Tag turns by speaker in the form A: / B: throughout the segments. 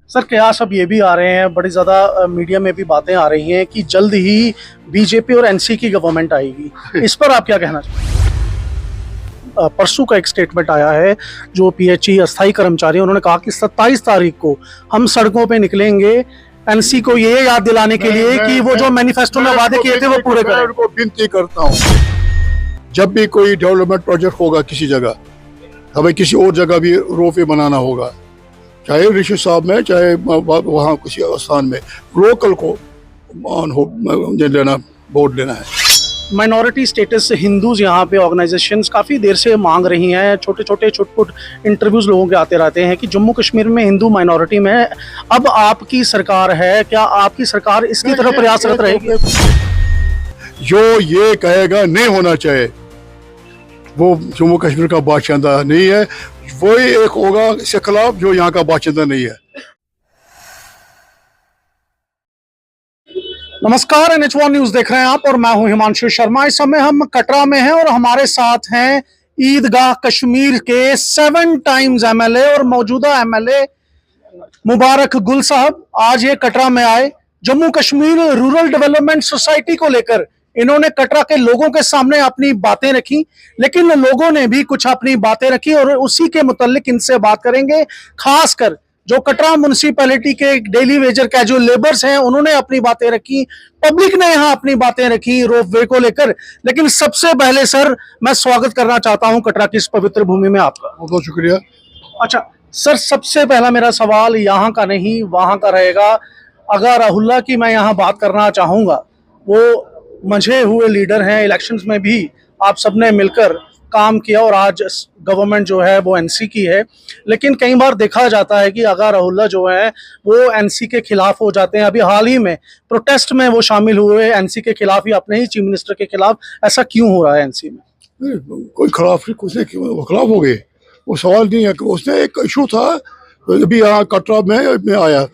A: Sir कयास अब ये भी आ रहे हैं, बड़ी ज़्यादा मीडिया में भी बातें आ रही हैं कि जल्द ही बीजेपी और एनसी की गवर्नमेंट आएगी। इस पर आप क्या कहना चाहते हैं? परसों का एक स्टेटमेंट आया है, जो पीएचई अस्थायी कर्मचारी, उन्होंने कहा कि 27 तारीख को हम सड़कों पे निकलेंगे एनसी को ये याद दिलाने के लिए कि वो जो मैनिफेस्टो में वादे किए थे वो पूरे करें।
B: उनको विनती करता हूँ, जब भी कोई डेवलपमेंट प्रोजेक्ट होगा किसी जगह, हमें किसी और जगह भी रोपवे बनाना होगा, चाहे ऋषि साहब में, चाहे वहाँ किसी स्थान में, लोकल को लेना, वोट लेना है।
A: माइनॉरिटी स्टेटस हिंदूज यहाँ पे ऑर्गेनाइजेशंस काफ़ी देर से मांग रही हैं, छोटे छोटे छुटपुट इंटरव्यूज लोगों के आते रहते हैं कि जम्मू कश्मीर में हिंदू माइनॉरिटी में अब आपकी सरकार है, क्या आपकी सरकार इसकी तरफ प्रयासरत रहेगी?
B: जो ये कहेगा नहीं होना चाहिए वो जम्मू कश्मीर का बाशिंदा नहीं है, वही एक होगा इसके खिलाफ जो यहाँ का बाशिंदा नहीं है।
A: नमस्कार, NH1 न्यूज देख रहे हैं आप और मैं हूं हिमांशु शर्मा। इस समय हम कटरा में हैं और हमारे साथ हैं ईदगाह कश्मीर के 7 टाइम्स MLA और मौजूदा MLA मुबारक गुल साहब। आज ये कटरा में आए, Jammu Kashmir rural development society को लेकर इन्होंने कटरा के लोगों के सामने अपनी बातें रखी, लेकिन लोगों ने भी कुछ अपनी बातें रखी और उसी के मुतालिक इनसे बात करेंगे। खासकर जो कटरा म्युनिसिपैलिटी के डेली वेजर कैजुअल लेबर्स हैं, उन्होंने अपनी बातें रखी, पब्लिक ने यहाँ अपनी बातें रखी रोपवे को लेकर। लेकिन सबसे पहले सर, मैं स्वागत करना चाहता हूँ कटरा की इस पवित्र भूमि में आपका।
B: बहुत बहुत शुक्रिया।
A: अच्छा सर, सबसे पहला मेरा सवाल यहाँ का नहीं वहाँ का रहेगा। अगर राहुल्ला की मैं यहाँ बात करना चाहूँगा, वो मंझे हुए लीडर हैं, इलेक्शंस में भी आप सबने मिलकर काम किया और आज गवर्नमेंट जो है वो एनसी की है। लेकिन कई बार देखा जाता है कि अगर राहुल्ला जो है वो एनसी के खिलाफ हो जाते हैं। अभी हाल ही में प्रोटेस्ट में वो शामिल हुए एनसी के खिलाफ ही, अपने ही चीफ मिनिस्टर के खिलाफ। ऐसा क्यों हो रहा है एनसी में?
B: कोई खिलाफ नहीं, कुछ नहीं, वो खिलाफ हो गए, वो सवाल नहीं है। उसने एक इशू था, अभी यहाँ कटरा में आया,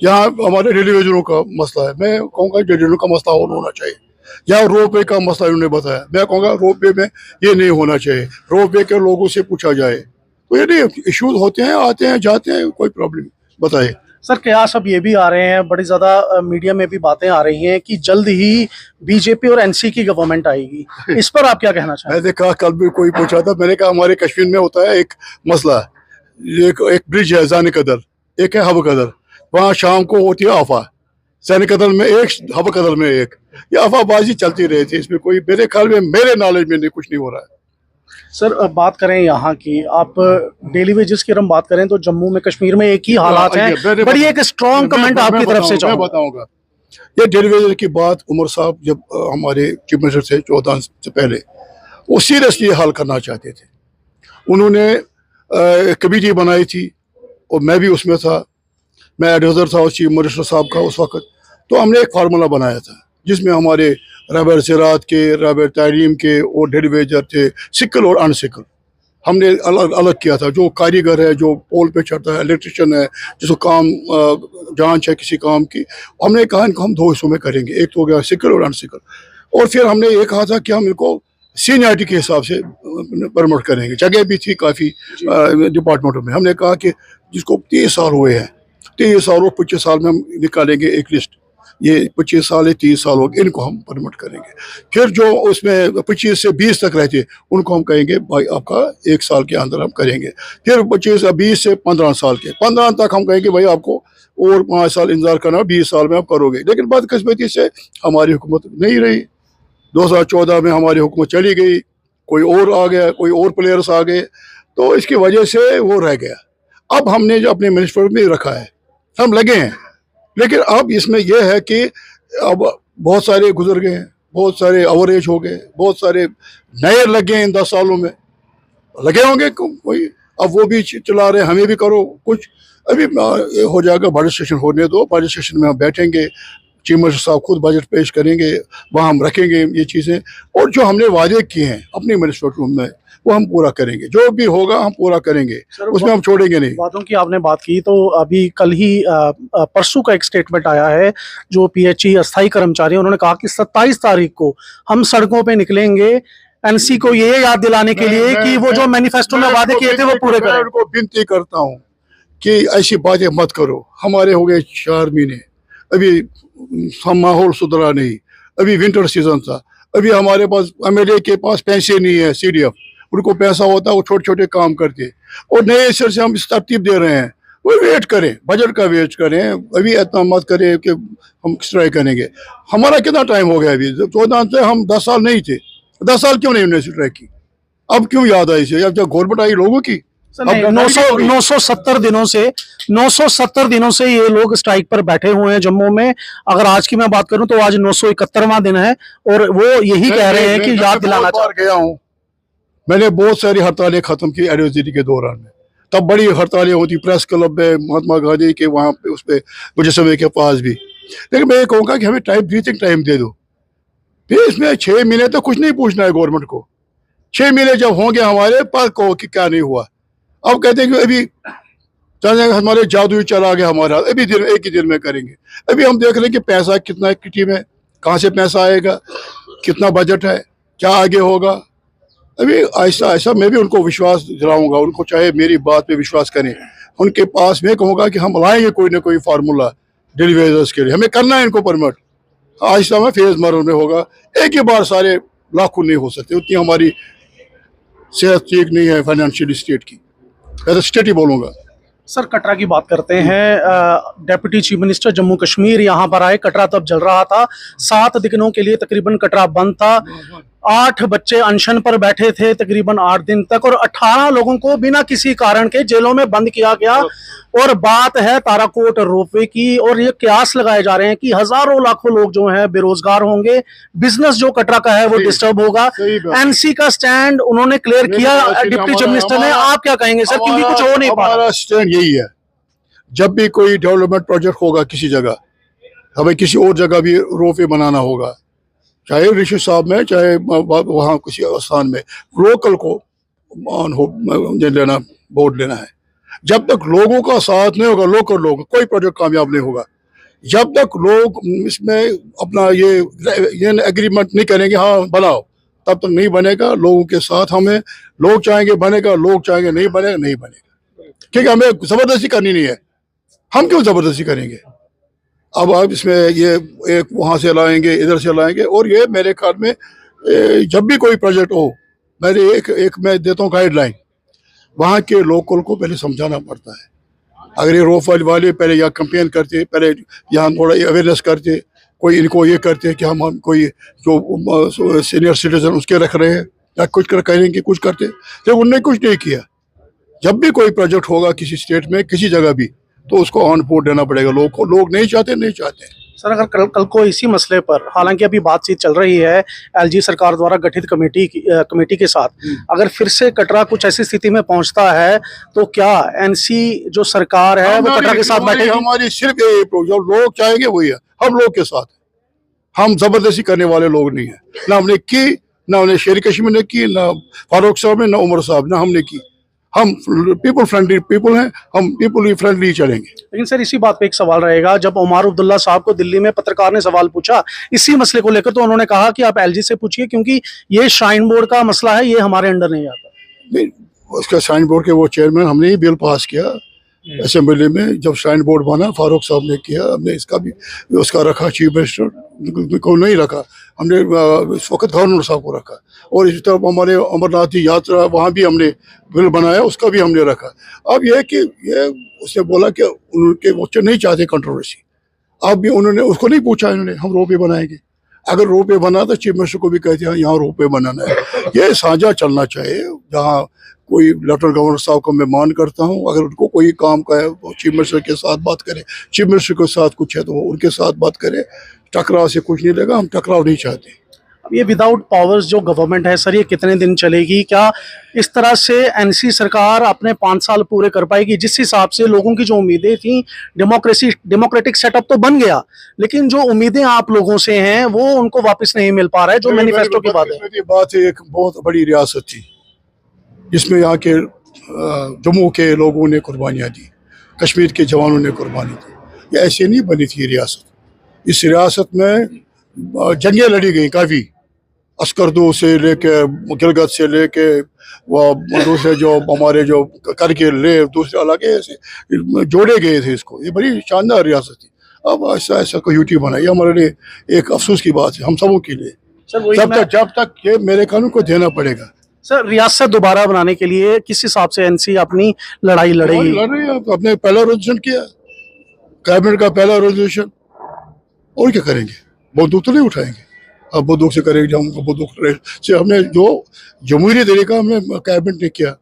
B: यहाँ हमारे डेली वेजरों का मसला है। मैं कहूँगा डेली वेजरों का मसला और होना चाहिए, या रोपवे का मसला इन्होंने बताया। मैं कहूँगा रोपवे में ये नहीं होना चाहिए, रोपवे के लोगों से पूछा जाए। तो ये नहीं, इश्यूज होते हैं, आते हैं जाते हैं, कोई प्रॉब्लम बताइए।
A: सर कयास अब ये भी आ रहे हैं, बड़ी ज़्यादा मीडिया में भी बातें आ रही हैं कि जल्द ही बीजेपी और एनसी की गवर्नमेंट आएगी। इस पर आप क्या कहना चाहेंगे?
B: मैंने कहा, कल भी कोई पूछा था, मैंने कहा हमारे कश्मीर में होता है एक मसला, एक ब्रिज है जाने कदर, एक है हब कदर, वहाँ शाम को होती है आफा, सैन कदर में एक, हब कदर में एक, ये अफवाहबाजी चलती रही थी। इसमें कोई मेरे ख्याल में, मेरे नॉलेज में नहीं, कुछ नहीं हो रहा है।
A: सर अब बात करें यहाँ की, आप डेली वेजेस की हम बात करें तो जम्मू में कश्मीर में एक ही हालात हैं। बड़ी एक स्ट्रॉन्ग कमेंट आपकी तरफ से
B: मैं बताऊंगा। ये डेली वेजर की बात उमर साहब जब हमारे चीफ मिनिस्टर थे 14 से पहले, वो सीरियसली हल करना चाहते थे। उन्होंने कमेटी बनाई थी और मैं भी उसमें था, मैं एडवाइजर था उस चीफ मिनिस्टर साहब का उस वक्त। तो हमने एक फार्मूला बनाया था जिसमें हमारे रबर सिरात के, रबर तालीम के और डेली वेजर थे, सिकल और अनसिकल, हमने अलग अलग किया था। जो कारीगर है, जो पोल पे चढ़ता है, इलेक्ट्रिशियन है, जिसको काम जांच है किसी काम की, हमने कहा इनको हम 2 हिस्सों में करेंगे, एक तो हो गया सिकल और अनसिकल। और फिर हमने ये कहा था कि हम इनको सीनियरिटी के हिसाब से प्रमोट करेंगे। जगह भी थी काफ़ी डिपार्टमेंटों में। हमने कहा कि जिसको 30 साल हुए हैं, 30 साल और 25 साल में हम निकालेंगे एक लिस्ट, ये 25 साल है, 30 साल हो गए, इनको हम प्रमोट करेंगे। फिर जो उसमें 25 से 20 तक रहते उनको हम कहेंगे भाई आपका 1 साल के अंदर हम करेंगे। फिर 20 से 15 साल के, 15 तक हम कहेंगे भाई आपको और 5 साल इंतजार करना, 20 साल में आप करोगे। लेकिन बदकिस्मती से हमारी हुकूमत नहीं रही। 2014 में हमारी हुकूमत चली गई, कोई और आ गया, कोई और प्लेयर्स आ गए, तो इसकी वजह से वो रह गया। अब हमने जो अपने मिनिस्टर में रखा है, हम लगे हैं, लेकिन अब इसमें यह है कि अब बहुत सारे गुजर गए हैं, बहुत सारे ओवरेज हो गए, बहुत सारे नए लगे हैं। इन 10 सालों में लगे होंगे कोई, अब वो भी चला रहे हैं, हमें भी करो कुछ। अभी हो जाएगा, बजट सेशन होने दो, बजट सेशन में हम बैठेंगे, चीफ मिनिस्टर साहब खुद बजट पेश करेंगे, वहाँ हम रखेंगे ये चीज़ें, और जो हमने वादे किए हैं अपने मिनिस्टर रूम में वो हम पूरा करेंगे। जो भी होगा हम पूरा करेंगे, उसमें हम छोड़ेंगे नहीं।
A: बातों की आपने बात की, तो अभी कल ही परसों का एक स्टेटमेंट आया है, जो पीएचई अस्थायी कर्मचारी, उन्होंने कहा कि 27 तारीख को हम सड़कों पे निकलेंगे एनसी को ये याद दिलाने के लिए कि वो जो मैनिफेस्टो में वादे किए थे वो पूरे करें।
B: उनको विनती करता हूँ कि ऐसी बातें मत करो, हमारे हो गए 4 महीने, अभी हम माहौल सुधरा नहीं, अभी विंटर सीजन था, अभी हमारे पास एमएलए के पास पैसे नहीं है, सीडीएफ उनको पैसा होता है, वो छोटे छोटे काम करते, और नए सिर से हम इस तरतीब दे रहे हैं। वो वेट करें, बजट का वेट करें, अभी इतना मत करें कि हम स्ट्राइक करेंगे। हमारा कितना टाइम हो गया अभी, 14 से हम 10 साल नहीं थे, 10 साल क्यों नहीं हमने स्ट्राइक की, अब क्यों याद आई से, अब जब गवर्नमेंट आई लोगों की।
A: नहीं, 970 दिनों से ये लोग स्ट्राइक पर बैठे हुए हैं जम्मू में। अगर आज की मैं बात करूं तो आज 971वां दिन है, और वो यही कह रहे हैं कि याद दिलाना चाहते
B: गया हूँ। मैंने बहुत सारी हड़तालें खत्म की एडवर्सिटी के दौरान में, तब बड़ी हड़तालें होती प्रेस क्लब में, महात्मा गांधी के वहाँ पे, उस पर मुजस्समे के पास भी। लेकिन मैं ये कहूँगा कि हमें टाइम, ब्रीथिंग टाइम दे दो। फिर इसमें 6 महीने तो कुछ नहीं पूछना है गवर्नमेंट को। 6 महीने जब होंगे हमारे पास, कहो कि क्या नहीं हुआ। अब कहते हैं कि अभी हमारे जादू चला गया हमारा, अभी दिन एक ही दिन में करेंगे। अभी हम देख रहे हैं कि पैसा कितना किटी में, कहाँ से पैसा आएगा, कितना बजट है, क्या आगे होगा। अभी ऐसा ऐसा मैं भी उनको विश्वास दिलाऊंगा, उनको चाहे मेरी बात पे विश्वास करें। उनके पास मैं कहूँगा कि हम लाएंगे कोई ना कोई फार्मूला डेली वेजर्स के लिए, हमें करना है इनको परमिट। आहिस्ता में फेज मर में होगा, एक ही बार सारे लाखों नहीं हो सकते, उतनी हमारी सेहत ठीक नहीं है फाइनेंशियल स्टेट की, मैं तो स्टेट ही बोलूँगा।
A: सर, कटरा की बात करते हैं। Deputy chief minister Jammu Kashmir यहाँ पर आए। कटरा तब जल रहा था, 7 दिनों के लिए तकरीबन कटरा बंद था। 8 बच्चे अनशन पर बैठे थे तकरीबन 8 दिन तक, और 18 लोगों को बिना किसी कारण के जेलों में बंद किया गया। और बात है ताराकोट रोपवे की, और ये कयास लगाए जा रहे हैं कि हजारों लाखों लोग जो हैं बेरोजगार होंगे, बिजनेस जो कटरा का है वो डिस्टर्ब होगा। एनसी का स्टैंड उन्होंने क्लियर किया डिप्टी चीफ मिनिस्टर ने, आप क्या कहेंगे सर, क्योंकि कुछ हो नहीं पा रहा।
B: हमारा स्टैंड यही है, जब भी कोई डेवलपमेंट प्रोजेक्ट होगा किसी जगह, हमें किसी और जगह भी रोपवे बनाना होगा, चाहे ऋषि साहब में, चाहे वहाँ किसी स्थान में, लोकल को ऑन हो लेना, बोर्ड लेना है। जब तक लोगों का साथ नहीं होगा, लोकल लोग, कोई प्रोजेक्ट कामयाब नहीं होगा। जब तक लोग इसमें अपना ये एग्रीमेंट नहीं करेंगे, हाँ बनाओ, तब तक नहीं बनेगा। लोगों के साथ हमें, लोग चाहेंगे बनेगा, लोग चाहेंगे नहीं बनेगा, नहीं बनेगा, क्योंकि हमें जबरदस्ती करनी नहीं है। हम क्यों जबरदस्ती करेंगे। अब आप इसमें ये एक वहाँ से लाएंगे, इधर से लाएंगे, और ये मेरे ख्याल में जब भी कोई प्रोजेक्ट हो, मैंने एक मैं देता हूँ गाइडलाइन, वहाँ के लोकल को पहले समझाना पड़ता है। अगर ये रोपवे वाले पहले यहाँ कंपेन करते, पहले यहाँ थोड़ा अवेयरनेस करते, कोई इनको ये करते कि हम कोई जो सीनियर सिटीजन उसके रख रहे हैं या कुछ करेंगे, कुछ करते, तो उनने कुछ नहीं किया। जब भी कोई प्रोजेक्ट होगा किसी स्टेट में, किसी जगह भी, तो उसको ऑन बोर्ड देना पड़ेगा लोग को। लोग नहीं चाहते, नहीं चाहते।
A: सर, अगर कल को इसी मसले पर, हालांकि अभी बातचीत चल रही है एलजी सरकार द्वारा गठित कमेटी के साथ, अगर फिर से कटरा कुछ ऐसी स्थिति में पहुंचता है, तो क्या एनसी जो सरकार है वो कटरा के साथ बैठेगी?
B: हमारी सिर्फ ये जो लोग चाहेंगे वही है, हम लोग के साथ है। हम जबरदस्ती करने वाले लोग नहीं है, ना हमने की, ना उन्हें शेर कश्मीर ने की, ना फारूक साहब ने, ना उमर साहब ने, हमने की। हम पीपल फ्रेंडली पीपल हैं, हम पीपल फ्रेंडली चलेंगे।
A: लेकिन सर, इसी बात पे एक सवाल रहेगा, जब उमर अब्दुल्ला साहब को दिल्ली में पत्रकार ने सवाल पूछा इसी मसले को लेकर, तो उन्होंने कहा कि आप एलजी से पूछिए, क्योंकि ये श्राइन बोर्ड का मसला है, ये हमारे अंडर नहीं आता।
B: नहीं, उसका श्राइन बोर्ड के वो चेयरमैन, हमने ही बिल पास किया असेंबली में, जब श्राइन बोर्ड बना फारूक साहब ने किया, हमने इसका भी उसका रखा, चीफ मिनिस्टर को नहीं रखा, हमने इस वक्त गवर्नर साहब को रखा। और इस तरफ हमारे अमरनाथ की यात्रा, वहाँ भी हमने बिल बनाया, उसका भी हमने रखा। अब यह कि ये उसने बोला कि उनके बच्चे नहीं चाहते कंट्रोवर्सी। अब भी उन्होंने उसको नहीं पूछा, इन्होंने हम रोपवे बनाएंगे। अगर रोपवे बना तो चीफ मिनिस्टर को भी कहते हैं यहाँ रोपवे बनाना है। ये साझा चलना चाहिए। जहाँ कोई लेफ्टिनेंट गवर्नर साहब को मैं मान करता हूँ, अगर उनको कोई काम का है तो चीफ मिनिस्टर के साथ बात करें, चीफ मिनिस्टर के साथ कुछ है तो वो उनके साथ बात करें। टकराव से कुछ नहीं लगा, हम टकराव नहीं चाहते।
A: अब ये विदाउट पावर्स जो गवर्नमेंट है सर, ये कितने दिन चलेगी? क्या इस तरह से एनसी सरकार अपने 5 साल पूरे कर पाएगी? जिस हिसाब से लोगों की जो उम्मीदें थी, डेमोक्रेटिक सेटअप तो बन गया, लेकिन जो उम्मीदें आप लोगों से हैं वो उनको वापस नहीं मिल पा रहा है, जो मैनिफेस्टो की बात है।
B: एक बहुत बड़ी रियासत थी जिसमें यहाँ के जम्मू के लोगों ने कुर्बानियाँ दी, कश्मीर के जवानों ने कुर्बानी दी। ये ऐसे नहीं बनी थी रियासत। इस रियासत में जंगें लड़ी गई काफ़ी, अस्करदू से लेके गिलगत से लेके वो दूसरे जो हमारे जो करगिल ले दूसरे इलाके ऐसे जोड़े गए थे इसको। ये बड़ी शानदार रियासत थी। अब ऐसा ऐसा कोई यूटी बना, ये हमारे लिए एक अफसोस की बात है, हम सबों के लिए।
A: सर वही
B: जब तक ये मेरे कानून को देना पड़ेगा।
A: सर रियासत दोबारा बनाने के लिए किस हिसाब से एनसी अपनी लड़ाई लड़ेगी?
B: लड़ रही है, अपने पहला रेजोल्यूशन किया, कैबिनेट का पहला रेजोल्यूशन, और क्या करेंगे? बंदूक तो नहीं उठाएंगे। अब बंदूक से करेंगे हम, बंदूक से हमने जो जमहूरी तरीका हमने कैबिनेट ने किया,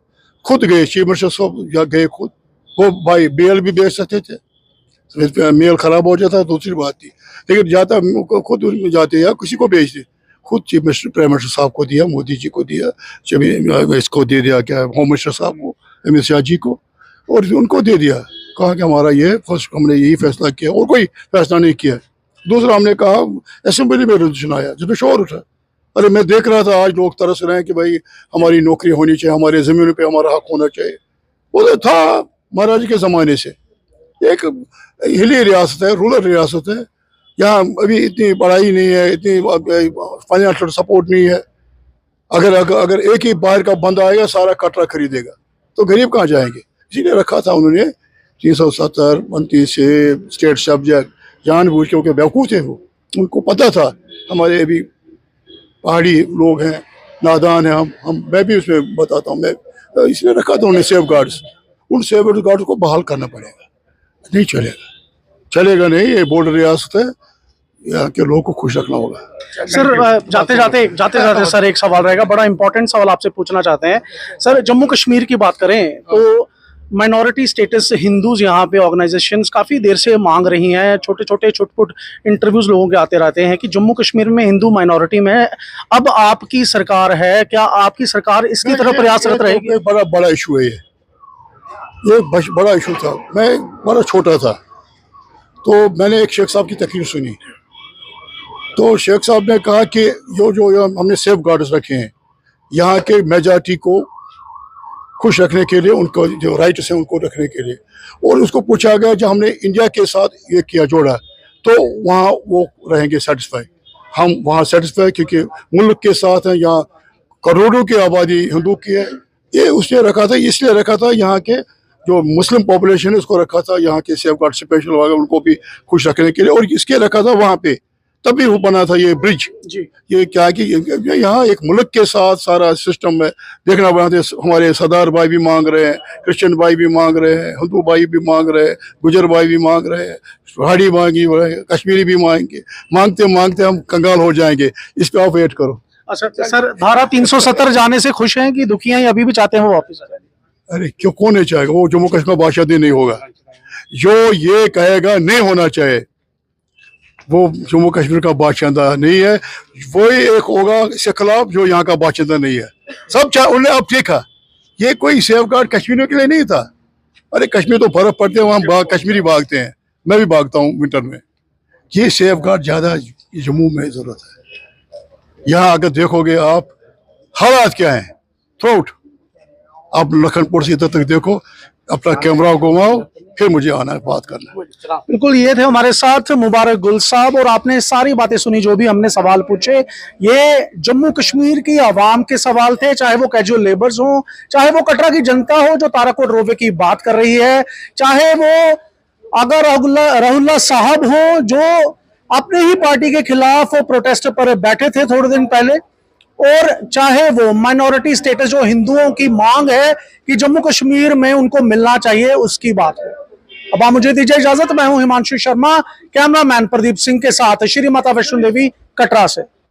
B: खुद गए चीफ मिनिस्टर साहब गए खुद। वो भाई बेल भी बेच सकते थे, मेल खराब हो जाता दूसरी बात थी, लेकिन जाता खुद उनमें जाते या किसी को बेचते, खुद चीफ मिनिस्टर प्राइम मिनिस्टर साहब को दिया, मोदी जी को दिया, इसको दे दिया क्या होम मिनिस्टर साहब को, अमित शाह जी को, और उनको दे दिया। कहा कि हमारा ये फर्स्ट हमने यही फैसला किया और कोई फैसला नहीं किया। दूसरा हमने कहा असेंबली में रेजोल्यूशन आया जिसमें शोर उठा। अरे मैं देख रहा था आज लोग तरस रहे हैं कि भाई हमारी नौकरी होनी चाहिए, हमारे ज़मीन पे हमारा हक होना चाहिए। वो तो था महाराज के ज़माने से। एक हिली रियासत है, रूरल रियासत है, यहाँ अभी इतनी पढ़ाई नहीं है, इतनी फाइनेंशियल सपोर्ट नहीं है। अगर एक ही बाहर का बंदा आएगा सारा कटरा खरीदेगा तो गरीब कहाँ जाएंगे। इसीलिए रखा था उन्होंने 370 29 से स्टेट सब्जेक्ट, जानबूझ के, क्योंकि बेवकूफ़ थे वो, उनको पता था हमारे अभी पहाड़ी लोग हैं, नादान हैं हम मैं भी उसमें बताता हूँ। मैं इसलिए रखा था उन्हें सेफ गार्ड्स। उन सेफ गार्ड्स को बहाल करना पड़ेगा, नहीं चलेगा नहीं। ये बॉर्डर रियासत है, यहाँ के लोगों को खुश रखना होगा।
A: सर जाते जाते सर एक सवाल रहेगा, बड़ा इंपॉर्टेंट सवाल आपसे पूछना चाहते हैं। सर जम्मू कश्मीर की बात करें तो माइनॉरिटी स्टेटस हिंदूज यहाँ पे ऑर्गेनाइजेशंस काफ़ी देर से मांग रही हैं, छोटे छोटे छुटपुट इंटरव्यूज लोगों के आते रहते हैं कि जम्मू कश्मीर में हिंदू माइनॉरिटी में है। अब आपकी सरकार है, क्या आपकी सरकार इसकी तरफ प्रयासरत रहेगी?
B: एक बड़ा इशू है ये बड़ा इशू था। मैं बड़ा छोटा था तो मैंने एक शेख साहब की तकरीर सुनी, तो शेख साहब ने कहा कि जो हमने सेफ गार्ड्स रखे हैं यहाँ के मेजॉरिटी को खुश रखने के लिए, उनको जो राइट्स हैं उनको रखने के लिए। और उसको पूछा गया जब हमने इंडिया के साथ ये किया जोड़ा तो वहाँ वो रहेंगे सेटिस्फाई, हम वहाँ सेटिस्फाई, क्योंकि मुल्क के साथ हैं, यहाँ करोड़ों की आबादी हिंदू की है। ये उसने रखा था, इसलिए रखा था यहाँ के जो मुस्लिम पॉपुलेशन है उसको रखा था, यहाँ के सेफ गार्ड स्पेशल वाले उनको भी खुश रखने के लिए, और इसके रखा था वहाँ पे। तभी वो बना था ये ब्रिज जी। ये क्या कि यहाँ एक मुल्क के साथ सारा सिस्टम है देखना बनाते। हमारे सरदार भाई भी मांग रहे हैं, क्रिश्चियन भाई भी मांग रहे हैं, हिंदू भाई भी मांग रहे हैं, गुजर भाई भी मांग रहे हैं, पहाड़ी मांगी रहे हैं, कश्मीरी भी मांगेंगे। मांगते मांगते हम कंगाल हो जाएंगे। इस पे आप वेट करो।
A: अच्छा सर, धारा 370 जाने से खुश हैं कि दुखी हैं, अभी भी चाहते हैं वो वापस आ जाए?
B: अरे क्यों, कौन नहीं चाहेगा? वो जम्मू कश्मीर बादशाह नहीं होगा। जो ये कहेगा नहीं होना चाहिए वो जम्मू कश्मीर का बाशिंदा नहीं है। वही एक होगा इसके खिलाफ जो यहाँ का बाशिंदा नहीं है। सब चाहे उन्हें अब देखा, ये कोई सेफ गार्ड कश्मीरियों के लिए नहीं था। अरे कश्मीर तो बर्फ पड़ते हैं, वहाँ कश्मीरी भागते हैं, मैं भी भागता हूँ विंटर में। ये सेफ गार्ड ज़्यादा जम्मू में ज़रूरत है। यहाँ अगर देखोगे आप हालात क्या हैं थ्रोट, आप लखनपुर से इधर तक देखो, अपना कैमरा घुमाओ, फिर मुझे आना है बात करना।
A: बिल्कुल, ये थे हमारे साथ मुबारक गुल साहब, और आपने सारी बातें सुनी जो भी हमने सवाल पूछे। ये जम्मू कश्मीर की आवाम के सवाल थे, चाहे वो कैजुअल लेबर्स हो, चाहे वो कटरा की जनता हो जो ताराकोट रोपवे की बात कर रही है, चाहे वो अगर राहुल्ला साहब हो जो अपने ही पार्टी के खिलाफ प्रोटेस्ट पर बैठे थे थोड़े दिन पहले, और चाहे वो माइनॉरिटी स्टेटस जो हिंदुओं की मांग है कि जम्मू कश्मीर में उनको मिलना चाहिए, उसकी बात है। अब आप मुझे दीजिए इजाजत, मैं हूं हिमांशु शर्मा, कैमरामैन प्रदीप सिंह के साथ श्री माता वैष्णो देवी कटरा से।